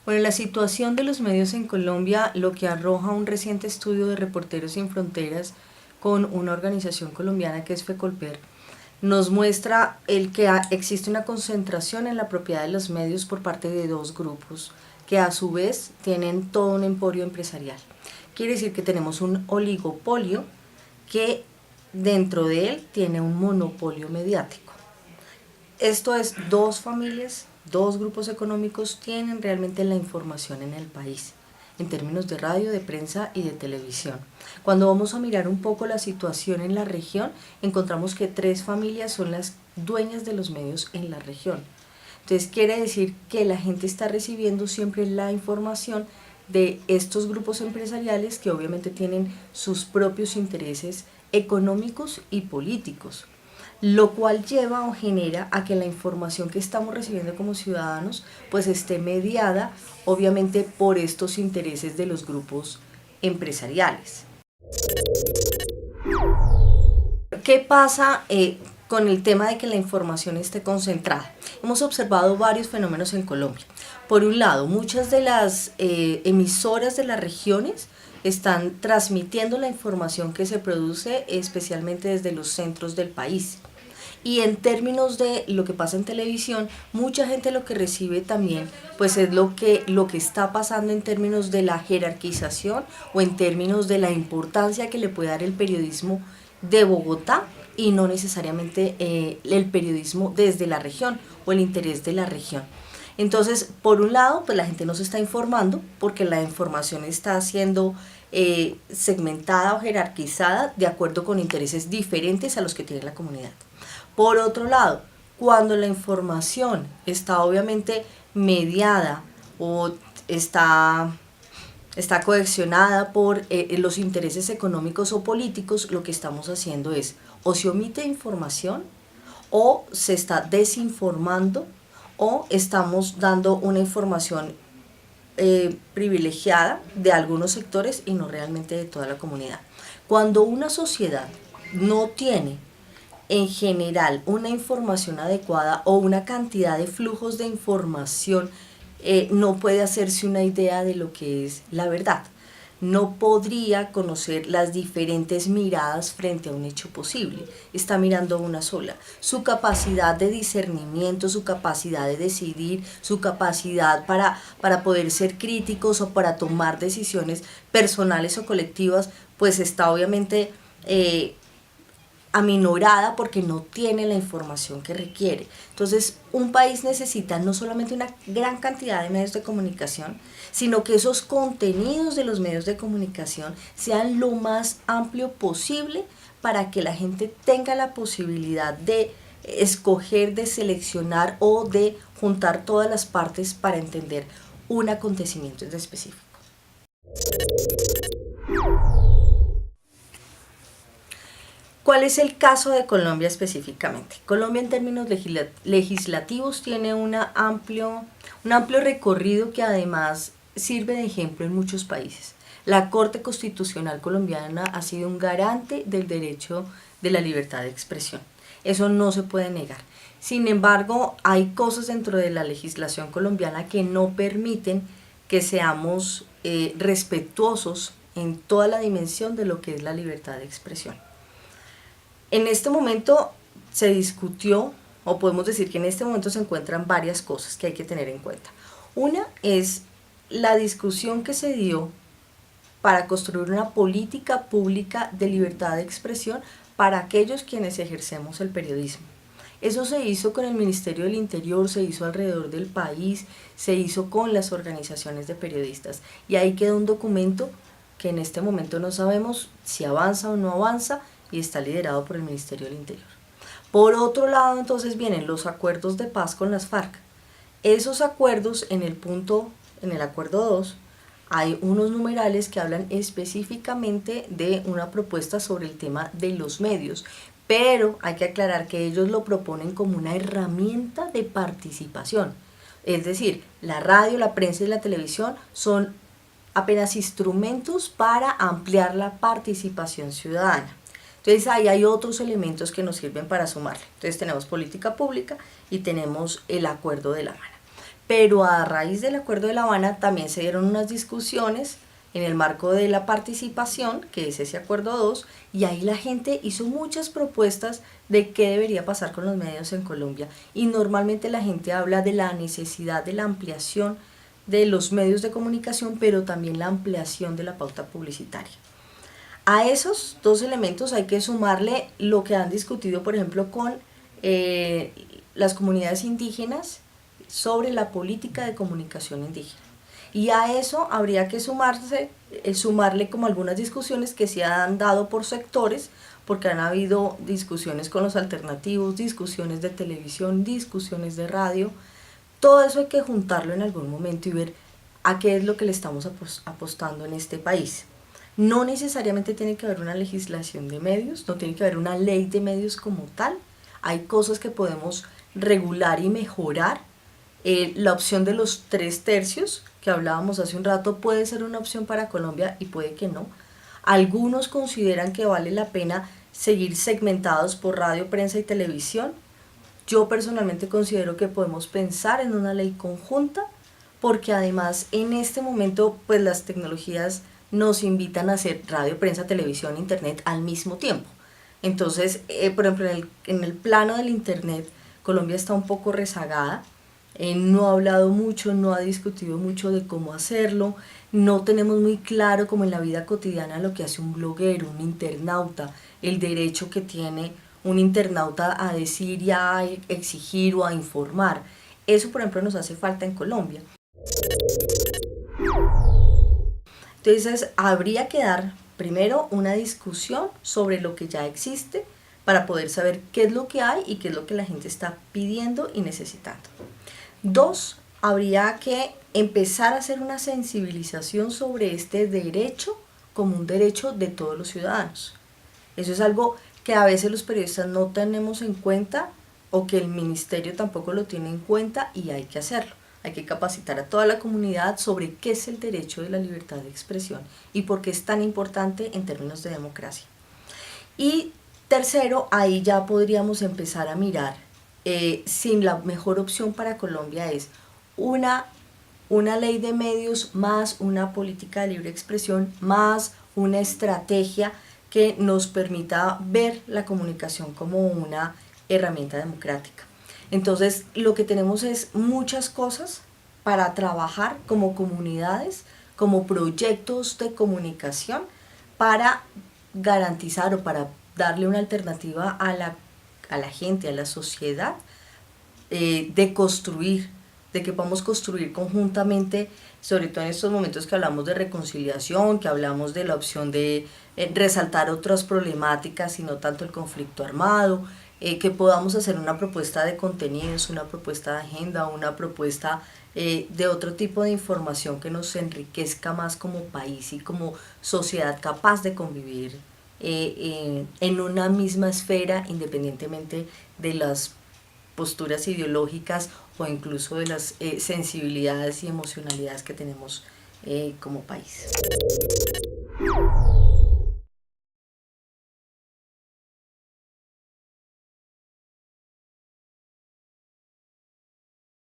Bueno, la situación de los medios en Colombia, lo que arroja un reciente estudio de Reporteros Sin Fronteras con una organización colombiana que es FECOLPER, nos muestra el que existe una concentración en la propiedad de los medios por parte de dos grupos que a su vez tienen todo un emporio empresarial. Quiere decir que tenemos un oligopolio que dentro de él tiene un monopolio mediático. Esto es, dos familias, dos grupos económicos tienen realmente la información en el país, en términos de radio, de prensa y de televisión. Cuando vamos a mirar un poco la situación en la región, encontramos que tres familias son las dueñas de los medios en la región. Entonces quiere decir que la gente está recibiendo siempre la información de estos grupos empresariales que obviamente tienen sus propios intereses económicos y políticos, lo cual lleva o genera a que la información que estamos recibiendo como ciudadanos pues esté mediada obviamente por estos intereses de los grupos empresariales. ¿Qué pasa con el tema de que la información esté concentrada? Hemos observado varios fenómenos en Colombia. Por un lado, muchas de las emisoras de las regiones están transmitiendo la información que se produce especialmente desde los centros del país. Y en términos de lo que pasa en televisión, mucha gente lo que recibe también pues es lo que está pasando en términos de la jerarquización o en términos de la importancia que le puede dar el periodismo de Bogotá y no necesariamente el periodismo desde la región o el interés de la región. Entonces, por un lado, pues la gente no se está informando porque la información está siendo segmentada o jerarquizada de acuerdo con intereses diferentes a los que tiene la comunidad. Por otro lado, cuando la información está obviamente mediada o está coaccionada por los intereses económicos o políticos, lo que estamos haciendo es o se omite información o se está desinformando o estamos dando una información privilegiada de algunos sectores y no realmente de toda la comunidad. Cuando una sociedad no tiene en general una información adecuada o una cantidad de flujos de información, no puede hacerse una idea de lo que es la verdad. No podría conocer las diferentes miradas frente a un hecho posible. Está mirando una sola. Su capacidad de discernimiento, su capacidad de decidir, su capacidad para poder ser críticos o para tomar decisiones personales o colectivas, pues está obviamente aminorada porque no tiene la información que requiere. Entonces, un país necesita no solamente una gran cantidad de medios de comunicación, sino que esos contenidos de los medios de comunicación sean lo más amplio posible para que la gente tenga la posibilidad de escoger, de seleccionar o de juntar todas las partes para entender un acontecimiento en específico. ¿Cuál es el caso de Colombia específicamente? Colombia en términos legislativos tiene un amplio recorrido que además sirve de ejemplo en muchos países. La Corte Constitucional colombiana ha sido un garante del derecho de la libertad de expresión. Eso no se puede negar. Sin embargo, hay cosas dentro de la legislación colombiana que no permiten que seamos respetuosos en toda la dimensión de lo que es la libertad de expresión. En este momento se discutió, o podemos decir que en este momento se encuentran varias cosas que hay que tener en cuenta. Una es la discusión que se dio para construir una política pública de libertad de expresión para aquellos quienes ejercemos el periodismo. Eso se hizo con el Ministerio del Interior, se hizo alrededor del país, se hizo con las organizaciones de periodistas y ahí queda un documento que en este momento no sabemos si avanza o no avanza, y está liderado por el Ministerio del Interior. Por otro lado, entonces vienen los acuerdos de paz con las FARC. Esos acuerdos, en el acuerdo 2, hay unos numerales que hablan específicamente de una propuesta sobre el tema de los medios, pero hay que aclarar que ellos lo proponen como una herramienta de participación. Es decir, la radio, la prensa y la televisión son apenas instrumentos para ampliar la participación ciudadana. Entonces ahí hay otros elementos que nos sirven para sumarle. Entonces tenemos política pública y tenemos el Acuerdo de La Habana. Pero a raíz del Acuerdo de La Habana también se dieron unas discusiones en el marco de la participación, que es ese Acuerdo 2, y ahí la gente hizo muchas propuestas de qué debería pasar con los medios en Colombia. Y normalmente la gente habla de la necesidad de la ampliación de los medios de comunicación, pero también la ampliación de la pauta publicitaria. A esos dos elementos hay que sumarle lo que han discutido, por ejemplo, con las comunidades indígenas sobre la política de comunicación indígena. Y a eso habría que sumarle como algunas discusiones que se han dado por sectores, porque han habido discusiones con los alternativos, discusiones de televisión, discusiones de radio. Todo eso hay que juntarlo en algún momento y ver a qué es lo que le estamos apostando en este país. No necesariamente tiene que haber una legislación de medios, no tiene que haber una ley de medios como tal. Hay cosas que podemos regular y mejorar. La opción de los 3/3 que hablábamos hace un rato puede ser una opción para Colombia y puede que no. Algunos consideran que vale la pena seguir segmentados por radio, prensa y televisión. Yo personalmente considero que podemos pensar en una ley conjunta, porque además en este momento pues las tecnologías nos invitan a hacer radio, prensa, televisión, internet al mismo tiempo. Entonces, por ejemplo, en el plano del internet, Colombia está un poco rezagada. No ha hablado mucho, no ha discutido mucho de cómo hacerlo, no tenemos muy claro como en la vida cotidiana lo que hace un bloguero, un internauta, el derecho que tiene un internauta a decir y a exigir o a informar. Eso, por ejemplo, nos hace falta en Colombia. Entonces, habría que dar primero una discusión sobre lo que ya existe para poder saber qué es lo que hay y qué es lo que la gente está pidiendo y necesitando. 2, habría que empezar a hacer una sensibilización sobre este derecho como un derecho de todos los ciudadanos. Eso es algo que a veces los periodistas no tenemos en cuenta o que el ministerio tampoco lo tiene en cuenta y hay que hacerlo. Hay que capacitar a toda la comunidad sobre qué es el derecho de la libertad de expresión y por qué es tan importante en términos de democracia. Y tercero, ahí ya podríamos empezar a mirar si la mejor opción para Colombia es una ley de medios más una política de libre expresión más una estrategia que nos permita ver la comunicación como una herramienta democrática. Entonces, lo que tenemos es muchas cosas para trabajar como comunidades, como proyectos de comunicación para garantizar o para darle una alternativa a la gente, a la sociedad, de construir, de que podamos construir conjuntamente, sobre todo en estos momentos que hablamos de reconciliación, que hablamos de la opción de resaltar otras problemáticas y no tanto el conflicto armado, que podamos hacer una propuesta de contenidos, una propuesta de agenda, una propuesta de otro tipo de información que nos enriquezca más como país y como sociedad capaz de convivir en una misma esfera, independientemente de las posturas ideológicas o incluso de las sensibilidades y emocionalidades que tenemos como país.